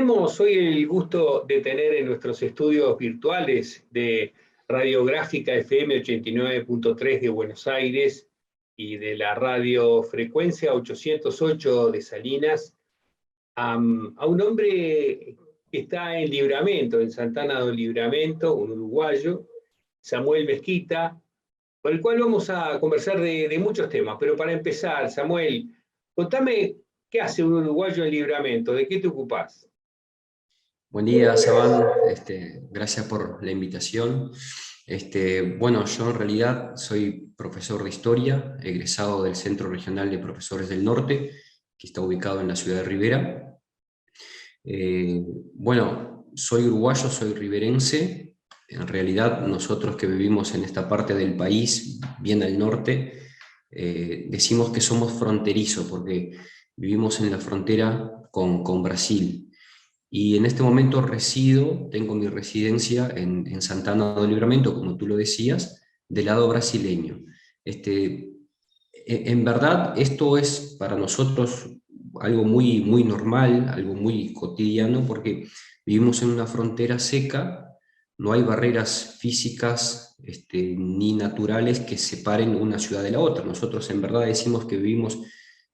Tenemos hoy el gusto de tener en nuestros estudios virtuales de Radiográfica FM 89.3 de Buenos Aires y de la radiofrecuencia 808 de Salinas a un hombre que está en Libramento, en Santana do Libramento, un uruguayo, Samuel Mezquita, con el cual vamos a conversar de muchos temas. Pero para empezar, Samuel, contame qué hace un uruguayo en Libramento, ¿de qué te ocupás? Buen día, Saban. Gracias por la invitación. Bueno, yo en realidad soy profesor de historia, egresado del Centro Regional de Profesores del Norte, que está ubicado en la ciudad de Rivera. Bueno, soy uruguayo, soy riverense. En realidad, nosotros que vivimos en esta parte del país, bien al norte, decimos que somos fronterizos, porque vivimos en la frontera con Brasil. Y en este momento tengo mi residencia en Santana do Livramento, como tú lo decías, del lado brasileño. En verdad, esto es para nosotros algo muy, muy normal, algo muy cotidiano, porque vivimos en una frontera seca, no hay barreras físicas ni naturales que separen una ciudad de la otra. Nosotros en verdad decimos que vivimos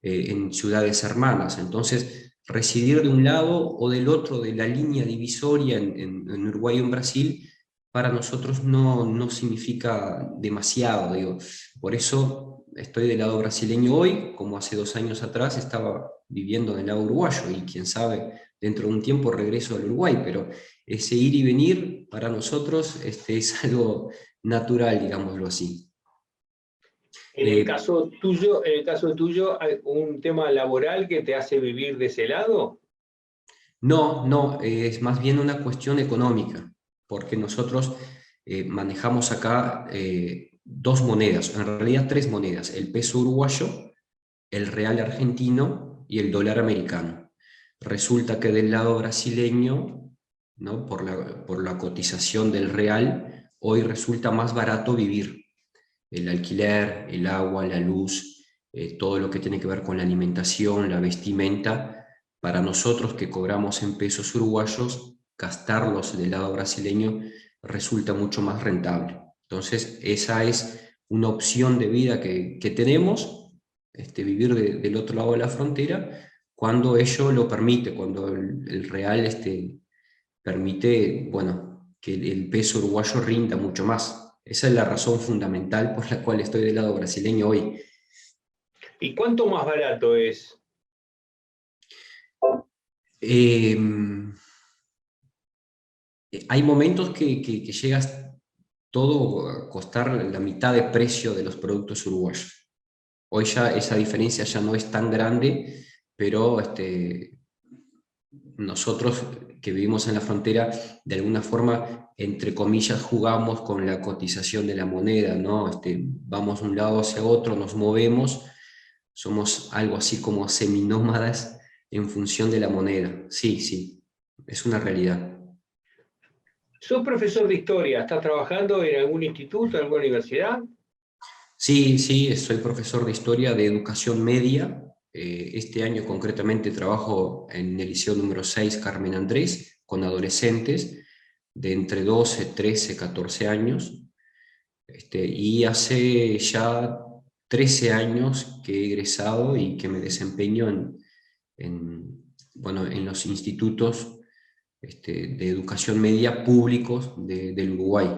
en ciudades hermanas, entonces residir de un lado o del otro de la línea divisoria en Uruguay o en Brasil, para nosotros no significa demasiado, digo. Por eso estoy del lado brasileño hoy, como hace 2 años atrás estaba viviendo en el lado uruguayo, y quién sabe, dentro de un tiempo regreso al Uruguay, pero ese ir y venir para nosotros es algo natural, digámoslo así. Eh, En el caso tuyo, ¿hay un tema laboral que te hace vivir de ese lado? no, es más bien una cuestión económica, porque nosotros manejamos acá dos monedas, en realidad tres monedas: el peso uruguayo, el real argentino y el dólar americano. Resulta que del lado brasileño, ¿no? por la cotización del real, hoy resulta más barato vivir. El alquiler, el agua, la luz, todo lo que tiene que ver con la alimentación, la vestimenta, para nosotros que cobramos en pesos uruguayos, gastarlos del lado brasileño resulta mucho más rentable. Entonces, esa es una opción de vida que tenemos, vivir del otro lado de la frontera, cuando ello lo permite, cuando el real permite, bueno, que el peso uruguayo rinda mucho más. Esa es la razón fundamental por la cual estoy del lado brasileño hoy. ¿Y cuánto más barato es? Eh, Hay momentos que llegas todo a costar la mitad de precio de los productos uruguayos. Hoy ya esa diferencia ya no es tan grande, pero nosotros que vivimos en la frontera, de alguna forma, entre comillas, jugamos con la cotización de la moneda, ¿no? Vamos de un lado hacia otro, nos movemos, somos algo así como seminómadas en función de la moneda. Sí, sí, es una realidad. ¿Sos profesor de historia? ¿Estás trabajando en algún instituto, en alguna universidad? Sí, sí, soy profesor de historia de educación media. Este año concretamente trabajo en el Liceo número 6 Carmen Andrés, con adolescentes de entre 12, 13, 14 años. Y hace ya 13 años que he egresado y que me desempeño bueno, en los institutos de educación media públicos del Uruguay,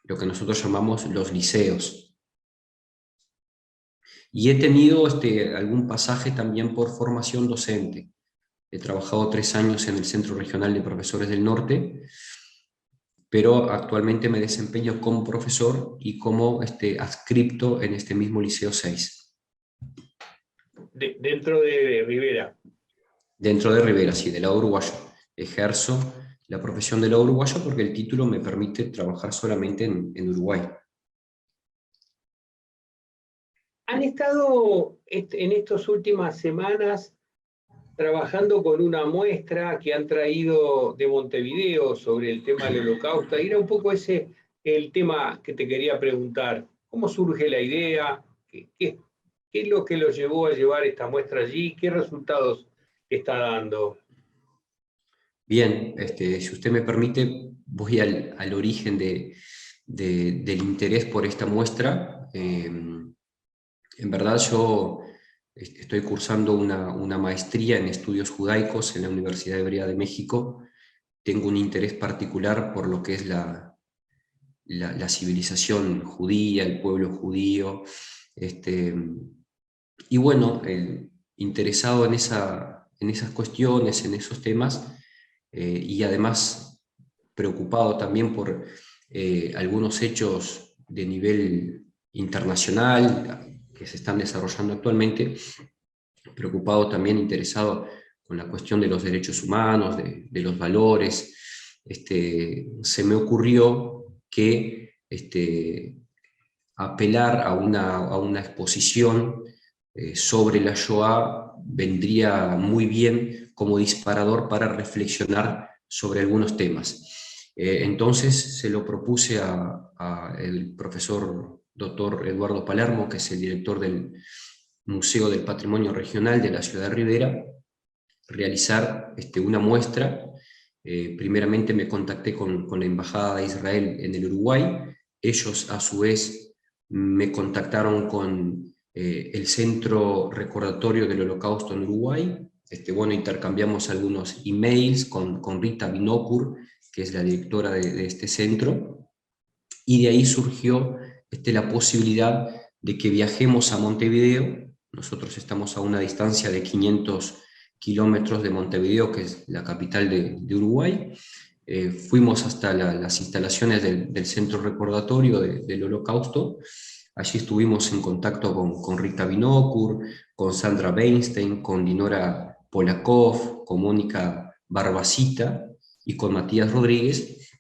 lo que nosotros llamamos los liceos. Y he tenido algún pasaje también por formación docente. He trabajado 3 años en el Centro Regional de Profesores del Norte, pero actualmente me desempeño como profesor y como adscripto en este mismo Liceo 6. Dentro de Rivera. Dentro de Rivera, sí, del lado uruguayo. Ejerzo la profesión del lado uruguayo porque el título me permite trabajar solamente en Uruguay. ¿Han estado en estas últimas semanas trabajando con una muestra que han traído de Montevideo sobre el tema del Holocausto? Y era un poco ese el tema que te quería preguntar. ¿Cómo surge la idea? ¿Qué es lo que los llevó a llevar esta muestra allí? ¿Qué resultados está dando? Bien, si usted me permite, voy al origen del interés por esta muestra. En verdad yo estoy cursando una maestría en estudios judaicos en la Universidad Hebrea de México. Tengo un interés particular por lo que es la civilización judía, el pueblo judío, este, y bueno, interesado en esas cuestiones, en esos temas, y además preocupado también por algunos hechos de nivel internacional que se están desarrollando actualmente, preocupado también, interesado con la cuestión de los derechos humanos, de los valores. Se me ocurrió que apelar a una exposición sobre la Shoah vendría muy bien como disparador para reflexionar sobre algunos temas. Entonces se lo propuse a el profesor doctor Eduardo Palermo, que es el director del Museo del Patrimonio Regional de la Ciudad de Rivera, realizar una muestra. Primeramente me contacté con la Embajada de Israel en el Uruguay. Ellos a su vez me contactaron con el Centro Recordatorio del Holocausto en Uruguay. Bueno, intercambiamos algunos emails con Rita Binocur, que es la directora de este centro, y de ahí surgió la posibilidad de que viajemos a Montevideo. Nosotros estamos a una distancia de 500 kilómetros de Montevideo, que es la capital de Uruguay. Fuimos hasta las instalaciones del Centro Recordatorio del Holocausto. Allí estuvimos en contacto con Rita Binocur, con Sandra Weinstein, con Dinora Polakov, con Mónica Barbacita y con Matías Rodríguez.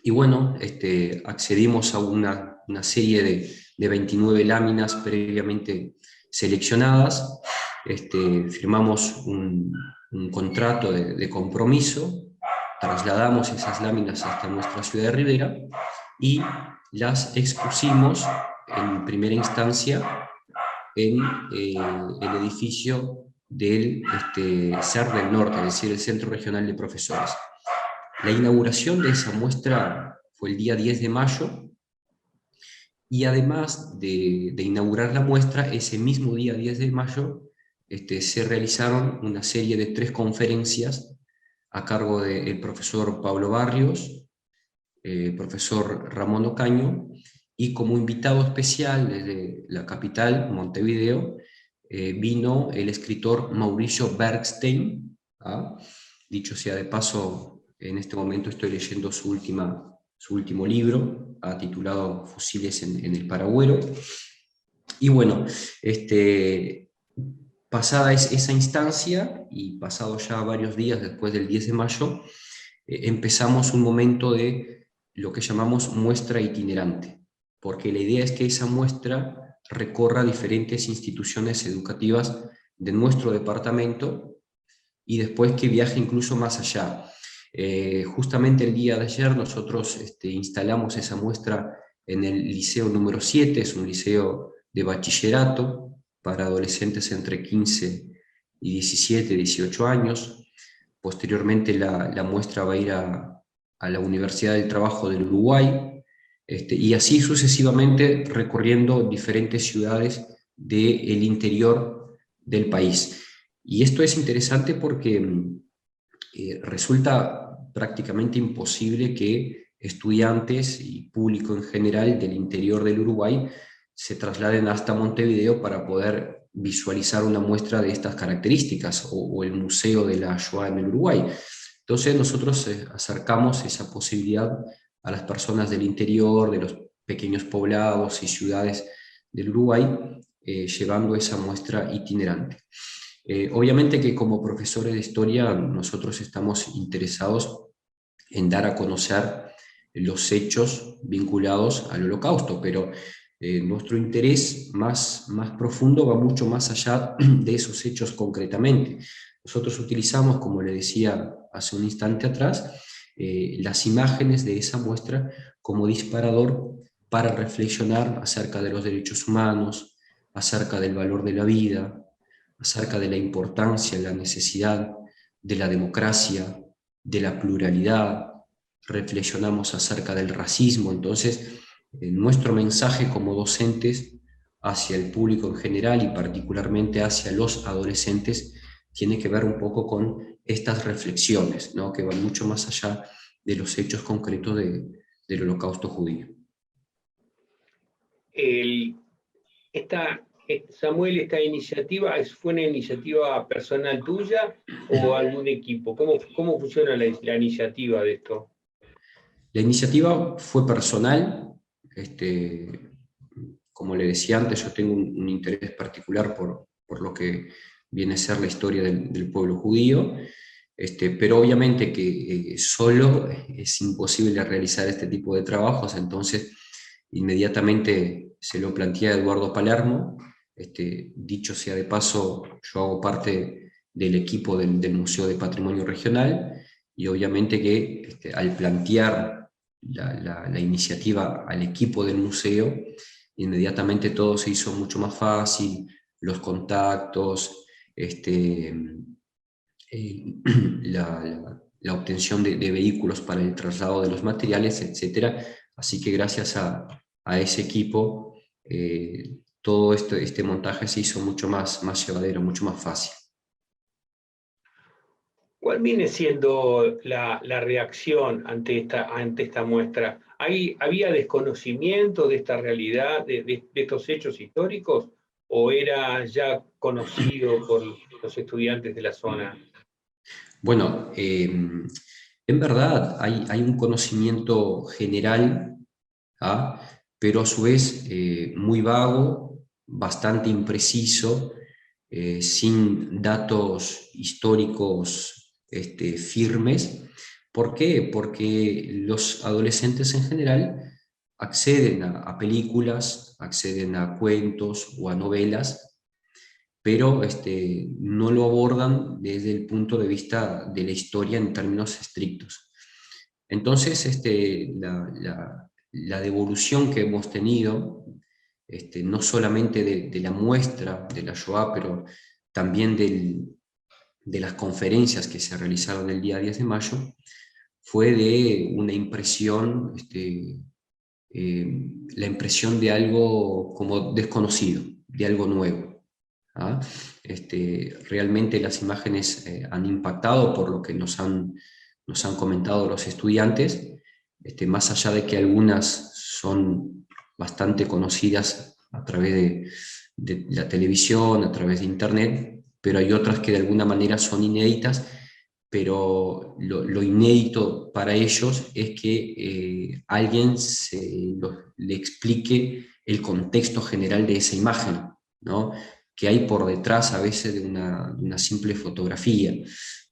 Y bueno, accedimos a una serie de 29 láminas previamente seleccionadas. Firmamos un contrato de compromiso, trasladamos esas láminas hasta nuestra ciudad de Rivera y las expusimos en primera instancia en el edificio del CER del Norte, es decir, el Centro Regional de Profesores. La inauguración de esa muestra fue el día 10 de mayo, y además de inaugurar la muestra, ese mismo día 10 de mayo se realizaron una serie de 3 conferencias a cargo del profesor Pablo Barrios, profesor Ramón Ocaño, y como invitado especial desde la capital, Montevideo, vino el escritor Mauricio Bergstein. Dicho sea de paso, en este momento estoy leyendo su último libro, titulado Fusiles en el Paragüero. Y bueno, pasada esa instancia y pasado ya varios días después del 10 de mayo, empezamos un momento de lo que llamamos muestra itinerante, porque la idea es que esa muestra recorra diferentes instituciones educativas de nuestro departamento y después que viaje incluso más allá. Justamente el día de ayer nosotros instalamos esa muestra en el liceo número 7, es un liceo de bachillerato para adolescentes entre 15 y 17, 18 años. Posteriormente la muestra va a ir a la Universidad del Trabajo del Uruguay, y así sucesivamente recorriendo diferentes ciudades del interior del país. Y esto es interesante porque resulta prácticamente imposible que estudiantes y público en general del interior del Uruguay se trasladen hasta Montevideo para poder visualizar una muestra de estas características o el Museo de la Shoah en el Uruguay. Entonces nosotros acercamos esa posibilidad a las personas del interior, de los pequeños poblados y ciudades del Uruguay, llevando esa muestra itinerante. Obviamente que como profesores de historia nosotros estamos interesados en dar a conocer los hechos vinculados al Holocausto, pero nuestro interés más profundo va mucho más allá de esos hechos concretamente. Nosotros utilizamos, como le decía hace un instante atrás, las imágenes de esa muestra como disparador para reflexionar acerca de los derechos humanos, acerca del valor de la vida, acerca de la importancia, la necesidad de la democracia, de la pluralidad, reflexionamos acerca del racismo. Entonces, nuestro mensaje como docentes hacia el público en general y particularmente hacia los adolescentes tiene que ver un poco con estas reflexiones, ¿no? Que van mucho más allá de los hechos concretos del Holocausto judío. Samuel, ¿esta iniciativa fue una iniciativa personal tuya o algún equipo? ¿Cómo funciona la iniciativa de esto? La iniciativa fue personal. Como le decía antes, yo tengo un interés particular por lo que viene a ser la historia del pueblo judío, pero obviamente que solo es imposible realizar este tipo de trabajos. Entonces inmediatamente se lo planteé a Eduardo Palermo. Dicho sea de paso, yo hago parte del equipo del Museo de Patrimonio Regional, y obviamente que al plantear la iniciativa al equipo del museo, inmediatamente todo se hizo mucho más fácil, los contactos, la obtención de vehículos para el traslado de los materiales, etc. Así que gracias a ese equipo, todo este montaje se hizo mucho más llevadero, mucho más fácil. ¿Cuál viene siendo la reacción ante esta muestra? ¿Había desconocimiento de esta realidad, de estos hechos históricos, o era ya conocido por los estudiantes de la zona? Bueno, en verdad hay un conocimiento general, ¿ah? Pero a su vez muy vago, bastante impreciso, sin datos históricos firmes. ¿Por qué? Porque los adolescentes en general acceden a películas, acceden a cuentos o a novelas, pero no lo abordan desde el punto de vista de la historia en términos estrictos. Entonces, la devolución que hemos tenido, no solamente de la muestra de la Shoah, pero también de las conferencias que se realizaron el día 10 de mayo, fue de una impresión, la impresión de algo como desconocido, de algo nuevo. ¿Ah? Realmente las imágenes han impactado por lo que nos han comentado los estudiantes, más allá de que algunas son bastante conocidas a través de la televisión, a través de internet, pero hay otras que de alguna manera son inéditas, pero lo inédito para ellos es que alguien le explique el contexto general de esa imagen, ¿no? Que hay por detrás a veces de una simple fotografía,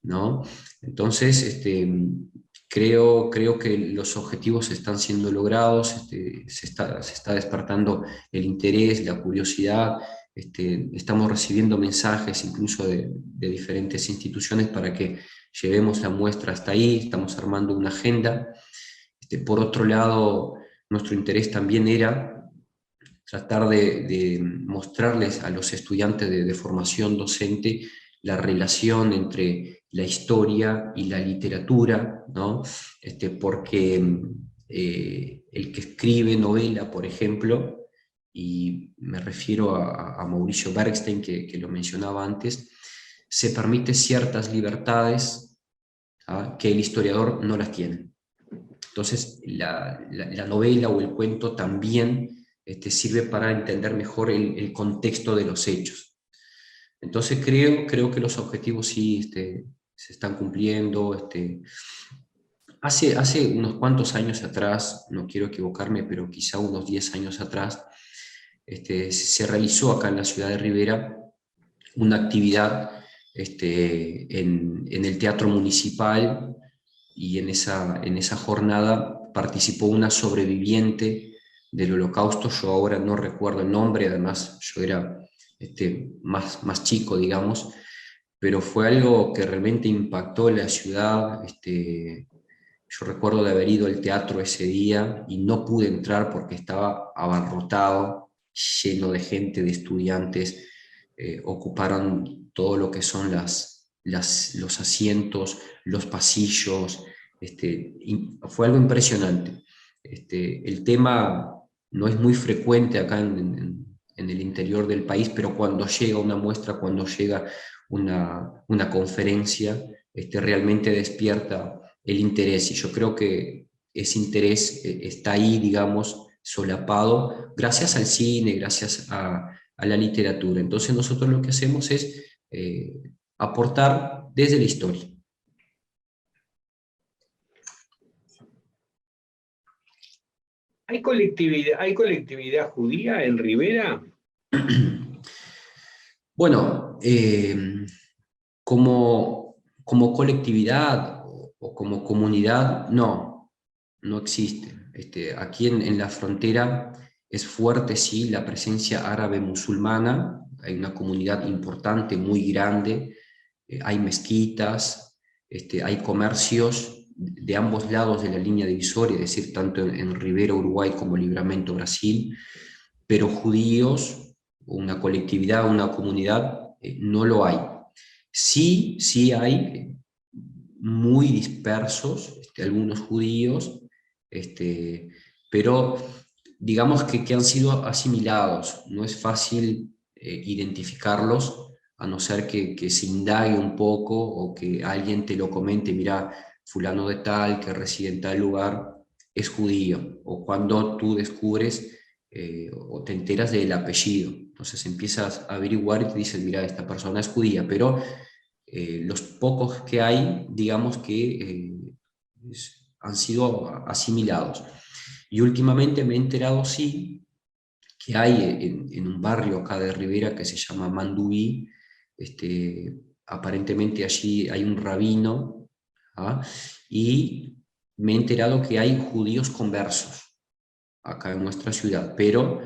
¿no? Entonces, creo que los objetivos están siendo logrados, se está despertando el interés, la curiosidad, estamos recibiendo mensajes incluso de diferentes instituciones para que llevemos la muestra hasta ahí, estamos armando una agenda. Por otro lado, nuestro interés también era tratar de mostrarles a los estudiantes de formación docente la relación entre la historia y la literatura, ¿no? Porque el que escribe novela, por ejemplo, y me refiero a Mauricio Bergstein, que lo mencionaba antes, se permite ciertas libertades, ¿ah? Que el historiador no las tiene. Entonces, la novela o el cuento también sirve para entender mejor el contexto de los hechos. Entonces, creo que los objetivos sí se están cumpliendo. Hace unos cuantos años atrás, no quiero equivocarme, pero quizá unos 10 años atrás, se realizó acá en la ciudad de Rivera una actividad en el Teatro Municipal, y en esa jornada participó una sobreviviente del Holocausto. Yo ahora no recuerdo el nombre, además yo era más chico, digamos, pero fue algo que realmente impactó la ciudad. Yo recuerdo de haber ido al teatro ese día y no pude entrar porque estaba abarrotado, lleno de gente, de estudiantes, ocuparon todo lo que son los asientos, los pasillos, fue algo impresionante. El tema no es muy frecuente acá en el interior del país, pero cuando llega una muestra, cuando llega una conferencia, realmente despierta el interés. Y yo creo que ese interés está ahí, digamos, solapado, gracias al cine, gracias a la literatura. Entonces nosotros lo que hacemos es aportar desde la historia. Hay colectividad judía en Rivera? Bueno, como colectividad o como comunidad, no existe. Aquí en la frontera es fuerte, sí, la presencia árabe musulmana, hay una comunidad importante, muy grande, hay mezquitas, hay comercios de ambos lados de la línea divisoria, es decir, tanto en Rivera, Uruguay, como Livramento, Brasil, pero judíos, una colectividad, una comunidad, no lo hay. Sí hay muy dispersos, algunos judíos, pero digamos que han sido asimilados. No es fácil identificarlos, a no ser que se indague un poco o que alguien te lo comente, mira, fulano de tal, que reside en tal lugar, es judío. O cuando tú descubres o te enteras del apellido. Entonces empiezas a averiguar y te dicen, mira, esta persona es judía, pero los pocos que hay, digamos que han sido asimilados. Y últimamente me he enterado, sí, que hay en un barrio acá de Rivera que se llama Mandubí, aparentemente allí hay un rabino, ¿ah? Y me he enterado que hay judíos conversos acá en nuestra ciudad, pero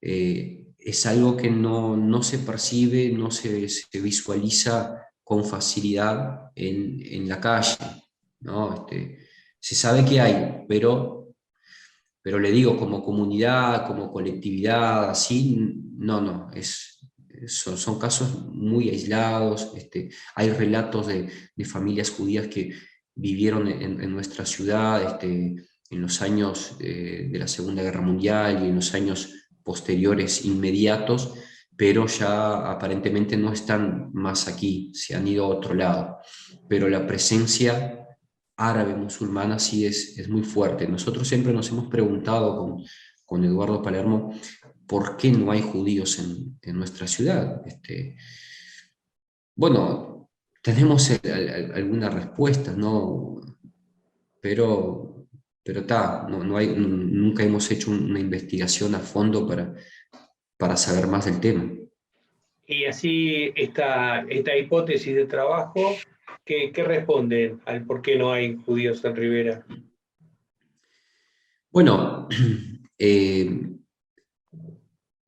es algo que no se percibe, no se visualiza con facilidad en la calle, ¿no? Se sabe que hay, pero le digo, como comunidad, como colectividad, así, no, son casos muy aislados. Hay relatos de familias judías que vivieron en nuestra ciudad en los años de la Segunda Guerra Mundial y en los años posteriores inmediatos, pero ya aparentemente no están más aquí, se han ido a otro lado. Pero la presencia árabe musulmana sí es muy fuerte. Nosotros siempre nos hemos preguntado con Eduardo Palermo por qué no hay judíos en nuestra ciudad. Bueno, tenemos algunas respuestas, ¿no? Pero nunca hemos hecho una investigación a fondo para saber más del tema. Y así esta hipótesis de trabajo, ¿qué responden al por qué no hay judíos en Rivera? Bueno,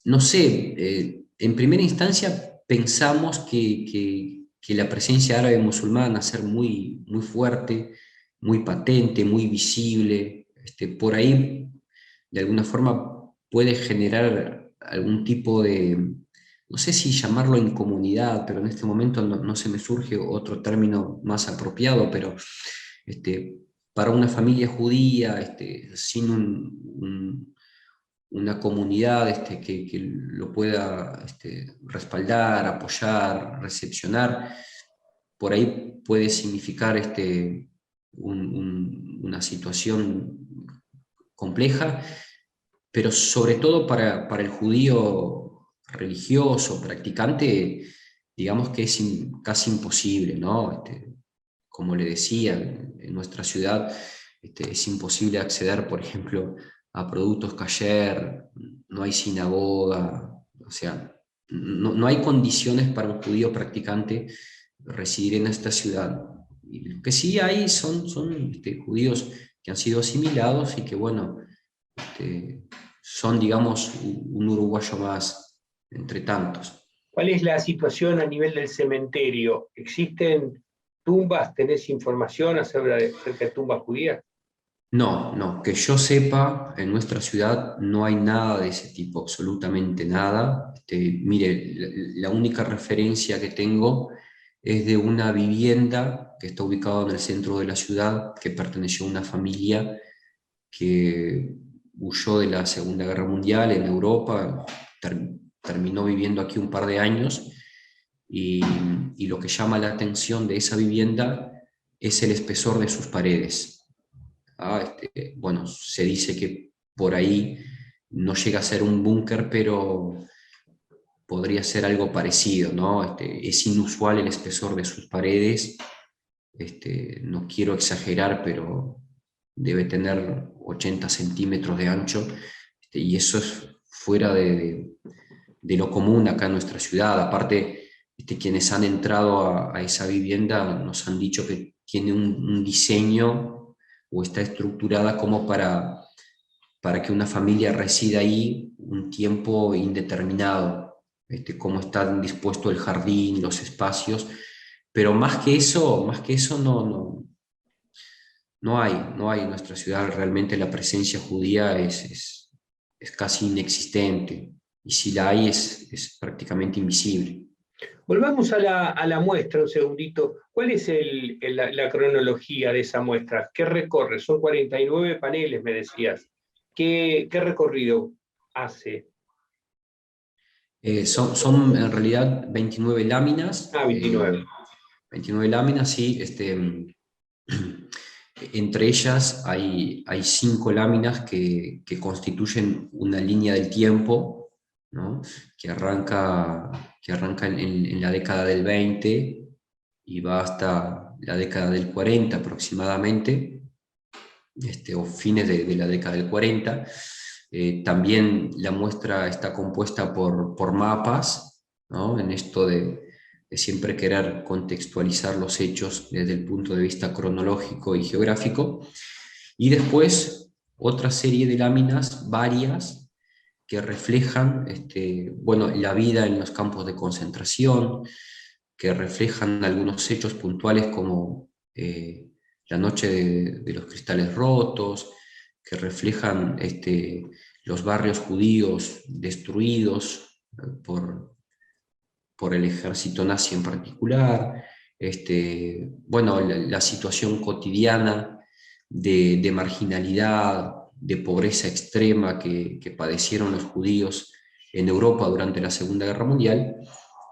no sé, en primera instancia pensamos que la presencia árabe musulmana, ser muy fuerte, muy patente, muy visible, por ahí de alguna forma puede generar algún tipo de, no sé si llamarlo incomunidad, pero en este momento no se me surge otro término más apropiado, pero este, para una familia judía, sin una comunidad que lo pueda respaldar, apoyar, recepcionar, por ahí puede significar una situación compleja, pero sobre todo para el judío religioso, practicante, digamos que es casi imposible, ¿no? Como le decía, en nuestra ciudad es imposible acceder, por ejemplo, a productos kasher, no hay sinagoga, o sea, no hay condiciones para un judío practicante residir en esta ciudad. Y lo que sí hay son judíos que han sido asimilados y que, bueno, son, digamos, un uruguayo más entre tantos. ¿Cuál es la situación a nivel del cementerio? ¿Existen tumbas? ¿Tenés información acerca de tumbas judías? No, que yo sepa, en nuestra ciudad no hay nada de ese tipo, absolutamente nada. Mire, la única referencia que tengo es de una vivienda que está ubicada en el centro de la ciudad, que perteneció a una familia que huyó de la Segunda Guerra Mundial en Europa, terminó viviendo aquí un par de años, y, y lo que llama la atención de esa vivienda es el espesor de sus paredes. Bueno, se dice que por ahí no llega a ser un búnker, pero podría ser algo parecido, ¿no? Es inusual el espesor de sus paredes, no quiero exagerar, pero debe tener 80 centímetros de ancho, y eso es fuera de lo común acá en nuestra ciudad. Aparte, quienes han entrado a esa vivienda nos han dicho que tiene un diseño o está estructurada como para que una familia resida ahí un tiempo indeterminado, cómo está dispuesto el jardín, los espacios, pero más que eso no hay en nuestra ciudad. Realmente la presencia judía es casi inexistente, y si la hay es prácticamente invisible. Volvamos a la muestra un segundito. ¿Cuál es la cronología de esa muestra? ¿Qué recorre? Son 49 paneles, me decías. ¿Qué recorrido hace? Son en realidad 29 láminas. 29. 29 láminas, sí. Entre ellas hay 5 láminas que constituyen una línea del tiempo, ¿no? Que arranca en la década del 20 y va hasta la década del 40 aproximadamente, o fines de la década del 40. También la muestra está compuesta por mapas, ¿no? En esto de siempre querer contextualizar los hechos desde el punto de vista cronológico y geográfico. Y después otra serie de láminas, varias, que reflejan bueno, la vida en los campos de concentración, que reflejan algunos hechos puntuales como la noche de los cristales rotos, que reflejan los barrios judíos destruidos por el ejército nazi en particular, bueno, la situación cotidiana de marginalidad, de pobreza extrema que padecieron los judíos en Europa durante la Segunda Guerra Mundial,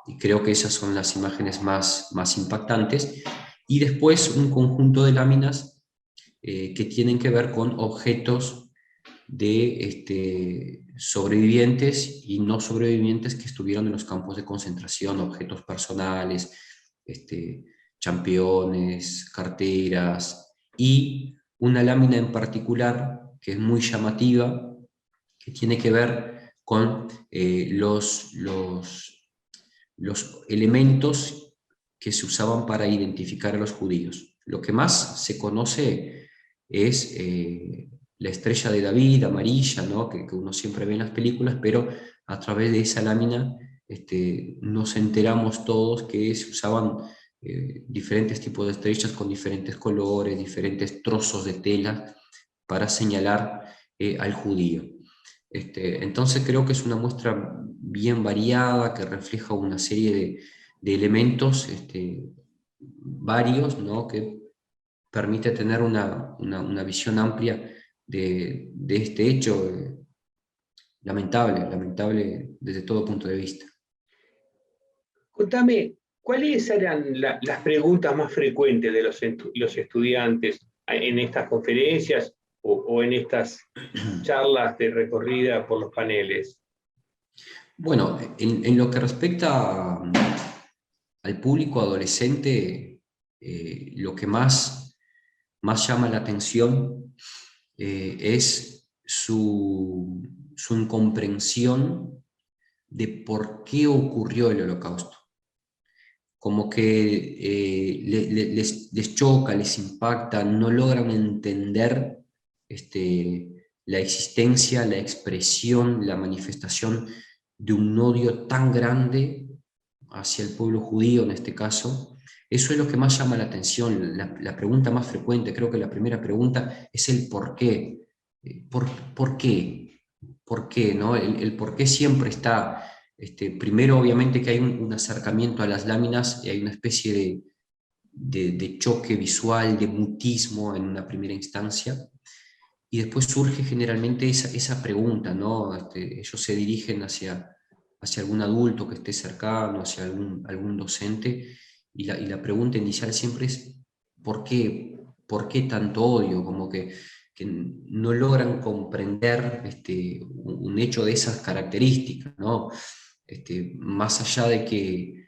y creo que esas son las imágenes más impactantes. Y después un conjunto de láminas que tienen que ver con objetos de sobrevivientes y no sobrevivientes que estuvieron en los campos de concentración, objetos personales, championes, carteras, y una lámina en particular que es muy llamativa, que tiene que ver con los elementos que se usaban para identificar a los judíos. Lo que más se conoce es la estrella de David, amarilla, ¿no? que uno siempre ve en las películas, pero a través de esa lámina nos enteramos todos que se usaban diferentes tipos de estrellas con diferentes colores, diferentes trozos de tela para señalar al judío. Entonces creo que es una muestra bien variada, que refleja una serie de elementos varios, ¿no? Que permite tener una visión amplia de este hecho lamentable desde todo punto de vista. Contame, ¿cuáles eran las preguntas más frecuentes de los estudiantes en estas conferencias o en estas charlas de recorrida por los paneles? Bueno, en lo que respecta al público adolescente, lo que más llama la atención es su incomprensión de por qué ocurrió el Holocausto. Como que les choca, les impacta, no logran entender la existencia, la expresión, la manifestación de un odio tan grande hacia el pueblo judío en este caso. Eso es lo que más llama la atención. La pregunta más frecuente, creo que la primera pregunta es el por qué. ¿Por qué? ¿Por qué? ¿No? El por qué siempre está primero obviamente que hay un acercamiento a las láminas y hay una especie de choque visual, de mutismo en una primera instancia, y después surge generalmente esa pregunta, ¿no? Ellos se dirigen hacia algún adulto que esté cercano, hacia algún docente, y la pregunta inicial siempre es, ¿por qué? ¿Por qué tanto odio? Como que no logran comprender un hecho de esas características, ¿no? Más allá de que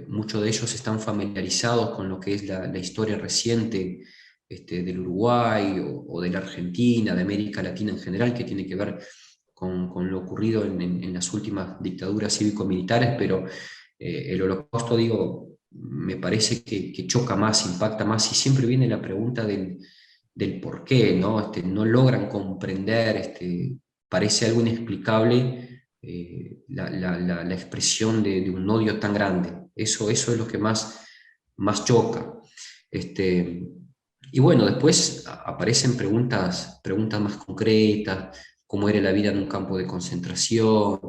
muchos de ellos están familiarizados con lo que es la historia reciente del Uruguay o de la Argentina, de América Latina en general, que tiene que ver con lo ocurrido en las últimas dictaduras cívico-militares, pero el Holocausto, digo, me parece que choca más, impacta más, y siempre viene la pregunta del por qué, ¿no? No logran comprender, parece algo inexplicable la expresión de un odio tan grande. Eso es lo que más choca. Y bueno, después aparecen preguntas más concretas, cómo era la vida en un campo de concentración,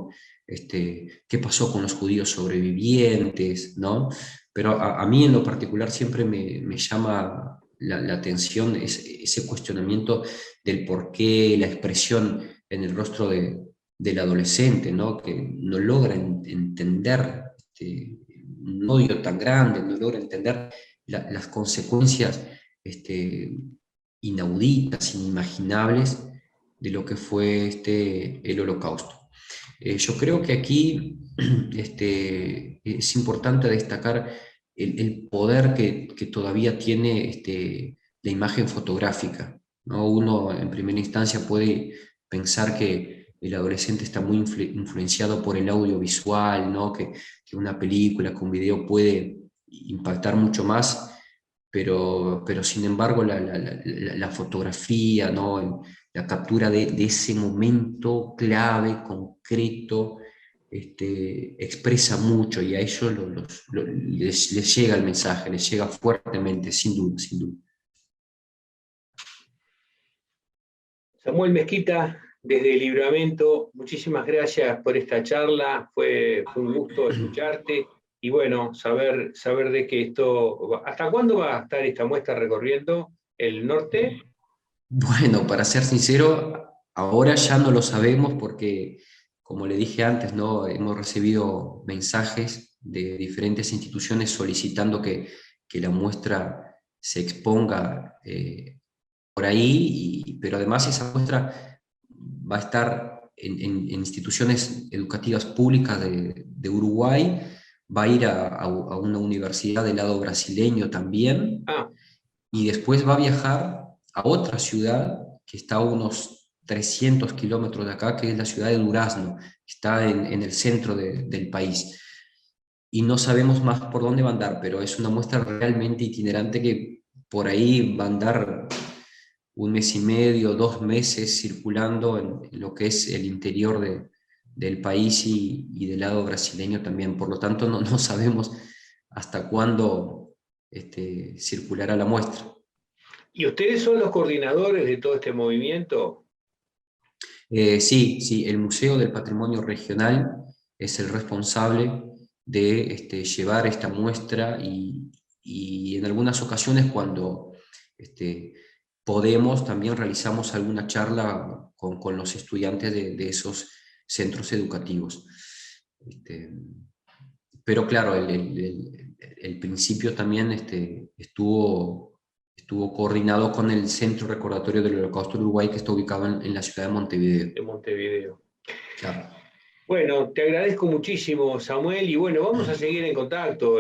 qué pasó con los judíos sobrevivientes, ¿no? Pero a mí en lo particular siempre me llama la atención ese cuestionamiento del porqué, la expresión en el rostro del adolescente, ¿no? Que no logra entender un odio tan grande, no logra entender las consecuencias inauditas, inimaginables de lo que fue el Holocausto. Yo creo que aquí es importante destacar el poder que todavía tiene la imagen fotográfica, ¿no? Uno en primera instancia puede pensar que el adolescente está muy influenciado por el audiovisual, ¿no? Que una película, que un video puede impactar mucho más, pero sin embargo la fotografía, ¿no? La captura de ese momento clave, concreto, expresa mucho, y a ellos les llega el mensaje, les llega fuertemente, sin duda, sin duda. Samuel Mezquita, desde Libramento, muchísimas gracias por esta charla, fue un gusto escucharte y bueno, saber de que ¿hasta cuándo va a estar esta muestra recorriendo el norte? Bueno, para ser sincero, ahora ya no lo sabemos porque, como le dije antes, ¿no? Hemos recibido mensajes de diferentes instituciones solicitando que la muestra se exponga por ahí, pero además esa muestra va a estar en instituciones educativas públicas de Uruguay, va a ir a una universidad del lado brasileño también, Ah, y después va a viajar a otra ciudad que está a unos 300 kilómetros de acá, que es la ciudad de Durazno, que está en el centro del país. Y no sabemos más por dónde va a andar, pero es una muestra realmente itinerante que por ahí va a andar un mes y medio, 2 meses circulando en lo que es el interior del país y del lado brasileño también. Por lo tanto, no sabemos hasta cuándo circulará la muestra. ¿y ustedes son los coordinadores de todo este movimiento? Sí, sí, el Museo del Patrimonio Regional es el responsable de llevar esta muestra, y en algunas ocasiones cuando este, podemos también realizamos alguna charla con los estudiantes de esos centros educativos. Este, pero claro, el principio también estuvo coordinado con el Centro Recordatorio del Holocausto de Uruguay, que está ubicado en la ciudad de Montevideo. De Montevideo. Claro. Bueno, te agradezco muchísimo, Samuel, y bueno, vamos a seguir en contacto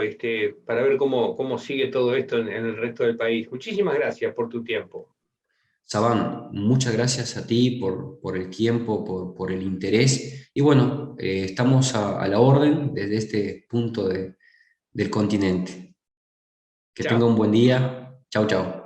para ver cómo sigue todo esto en el resto del país. Muchísimas gracias por tu tiempo. Saban, muchas gracias a ti por el tiempo, por el interés, y bueno, estamos a la orden desde este punto del continente. Que tenga Chao. un buen día. Chau, chau.